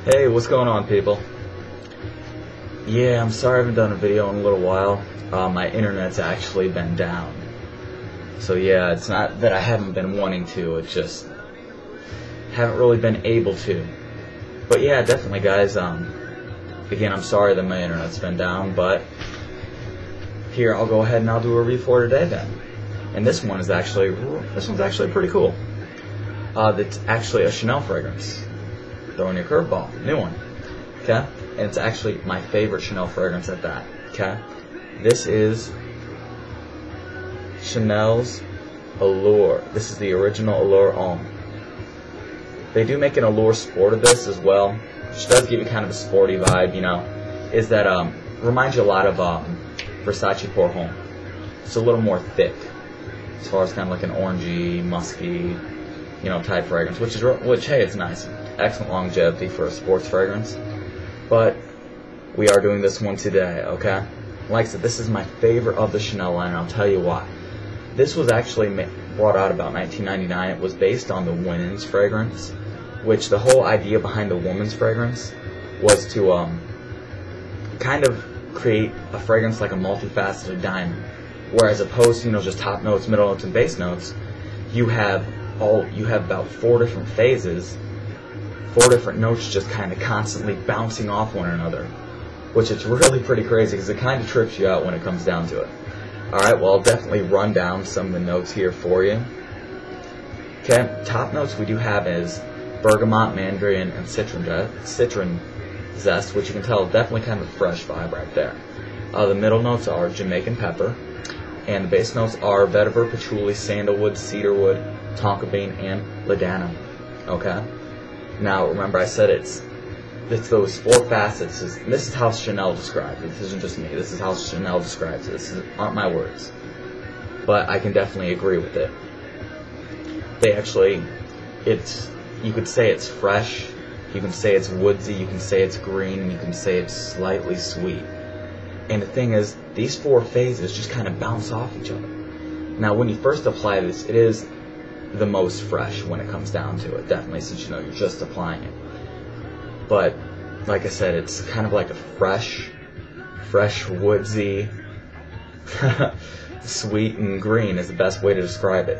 Hey, what's going on, people? Yeah, I'm sorry I haven't done a video in a little while. My internet's actually been down. So yeah, it's not that I haven't been wanting to, it's just haven't really been able to. But yeah, definitely guys, again, I'm sorry that my internet's been down, but here, I'll go ahead and I'll do a review for today then. And this one's actually pretty cool. It's actually a Chanel fragrance. Throwing your curveball, new one, okay? And it's actually my favorite Chanel fragrance at that, okay? This is Chanel's Allure. This is the original Allure Homme. They do make an Allure Sport of this as well, which does give you kind of a sporty vibe, you know. Is that reminds you a lot of Versace Pour Homme. It's a little more thick, as far as kind of like an orangey, musky, you know, type fragrance, which hey, it's nice. Excellent longevity for a sports fragrance. But we are doing this one today, okay? Like I said, this is my favorite of the Chanel line, and I'll tell you why. This was actually brought out about 1999. It was based on the women's fragrance, which the whole idea behind the women's fragrance was to kind of create a fragrance like a multifaceted diamond, whereas opposed to, you know, just top notes, middle notes, and base notes, you have about 4 different phases, 4 different notes just kind of constantly bouncing off one another, which is really pretty crazy because it kind of trips you out when it comes down to it. Alright, well, I'll definitely run down some of the notes here for you. Okay, top notes we do have is bergamot, mandarin, and citron zest, which you can tell definitely kind of a fresh vibe right there. The middle notes are Jamaican pepper, and the base notes are vetiver, patchouli, sandalwood, cedarwood, tonka bean, and ladana. Okay? Now, remember I said it's those 4 facets. This is how Chanel describes it. This isn't just me. This is how Chanel describes it. This aren't my words. But I can definitely agree with it. You could say it's fresh, you can say it's woodsy, you can say it's green, and you can say it's slightly sweet. And the thing is, these 4 phases just kind of bounce off each other. Now, when you first apply this, it is the most fresh when it comes down to it, definitely, since you know you're just applying it. But like I said, it's kind of like a fresh woodsy, sweet and green is the best way to describe it.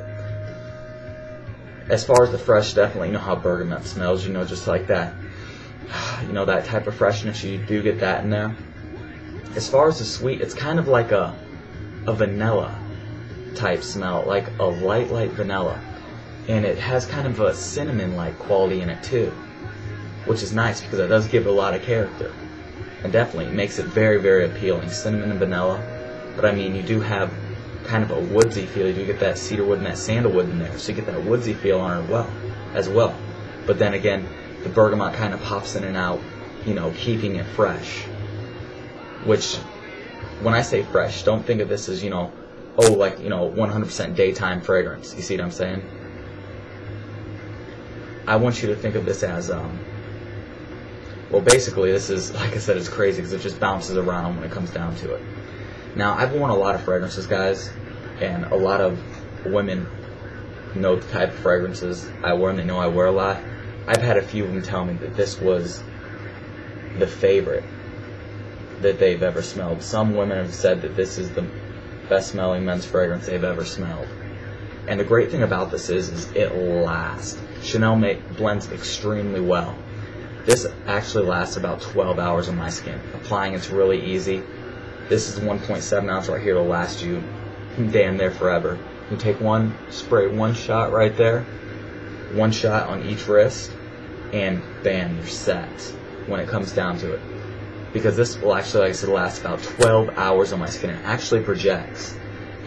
As far as the fresh, definitely, you know how bergamot smells, you know, just like that, you know, that type of freshness, you do get that in there. As far as the sweet, it's kind of like a vanilla type smell, like a light vanilla. And it has kind of a cinnamon-like quality in it too, which is nice because it does give it a lot of character. And definitely makes it very, very appealing, cinnamon and vanilla. But I mean, you do have kind of a woodsy feel. You do get that cedarwood and that sandalwood in there, so you get that woodsy feel on it as well. But then again, the bergamot kind of pops in and out, you know, keeping it fresh. Which, when I say fresh, don't think of this as, you know, oh, like, you know, 100% daytime fragrance. You see what I'm saying? I want you to think of this as, well, basically, this is, like I said, it's crazy because it just bounces around when it comes down to it. Now, I've worn a lot of fragrances, guys, and a lot of women know the type of fragrances I wear, and they know I wear a lot. I've had a few of them tell me that this was the favorite that they've ever smelled. Some women have said that this is the best smelling men's fragrance they've ever smelled. And the great thing about this is it lasts. Chanel blends extremely well. This actually lasts about 12 hours on my skin. Applying it's really easy. This is 1.7 ounce right here. It'll last you damn near forever. You take one spray, one shot right there, one shot on each wrist, and bam, you're set when it comes down to it. Because this will actually, like I said, last about 12 hours on my skin. It actually projects.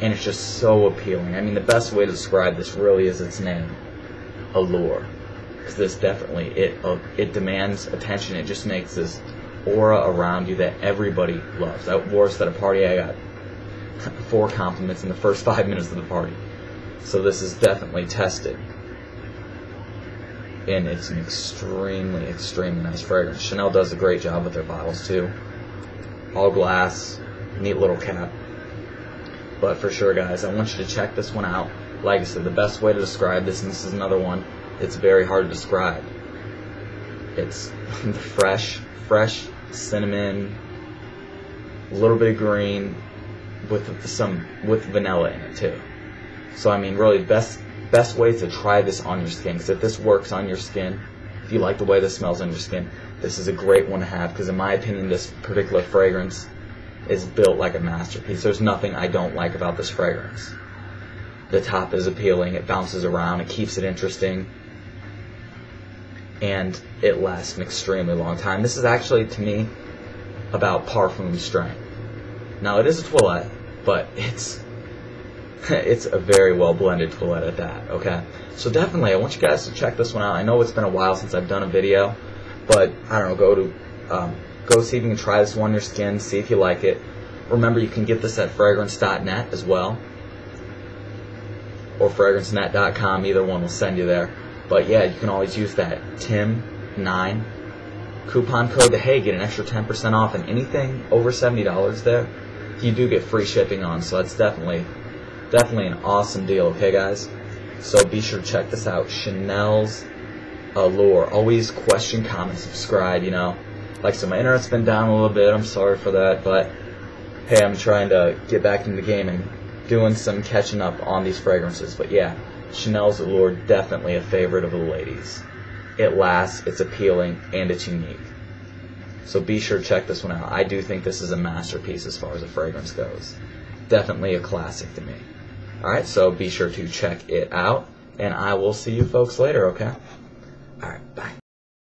And it's just so appealing. I mean, the best way to describe this really is its name, Allure. Because this definitely, it demands attention. It just makes this aura around you that everybody loves. I wore this at a party. I got 4 compliments in the first 5 minutes of the party. So this is definitely tested. And it's an extremely, extremely nice fragrance. Chanel does a great job with their bottles too. All glass, neat little cap. But for sure, guys, I want you to check this one out. Like I said, the best way to describe this, and this is another one, it's very hard to describe. It's the fresh cinnamon, a little bit of green, with vanilla in it too. So I mean, really, best way to try this on your skin, because if this works on your skin, if you like the way this smells on your skin, this is a great one to have, because in my opinion, this particular fragrance is built like a masterpiece. There's nothing I don't like about this fragrance. The top is appealing, it bounces around, it keeps it interesting, and it lasts an extremely long time. This is actually, to me, about parfum strength. Now, it is a toilette, but it's a very well blended toilette at that, okay? So definitely, I want you guys to check this one out. I know it's been a while since I've done a video, but I don't know, go see if you can try this one on your skin, see if you like it. Remember, you can get this at fragrance.net as well, or fragrancenet.com. Either one will send you there. But yeah, you can always use that TIM9 coupon code to, hey, get an extra 10% off, and anything over $70 there, you do get free shipping on. So that's definitely an awesome deal, okay, guys? So be sure to check this out, Chanel's Allure. Always question, comment, subscribe, you know. Like I said, my internet's been down a little bit, I'm sorry for that, but hey, I'm trying to get back into the game and doing some catching up on these fragrances. But yeah, Chanel's Allure, definitely a favorite of the ladies. It lasts, it's appealing, and it's unique. So be sure to check this one out. I do think this is a masterpiece as far as a fragrance goes. Definitely a classic to me. Alright, so be sure to check it out, and I will see you folks later, okay? Alright, bye.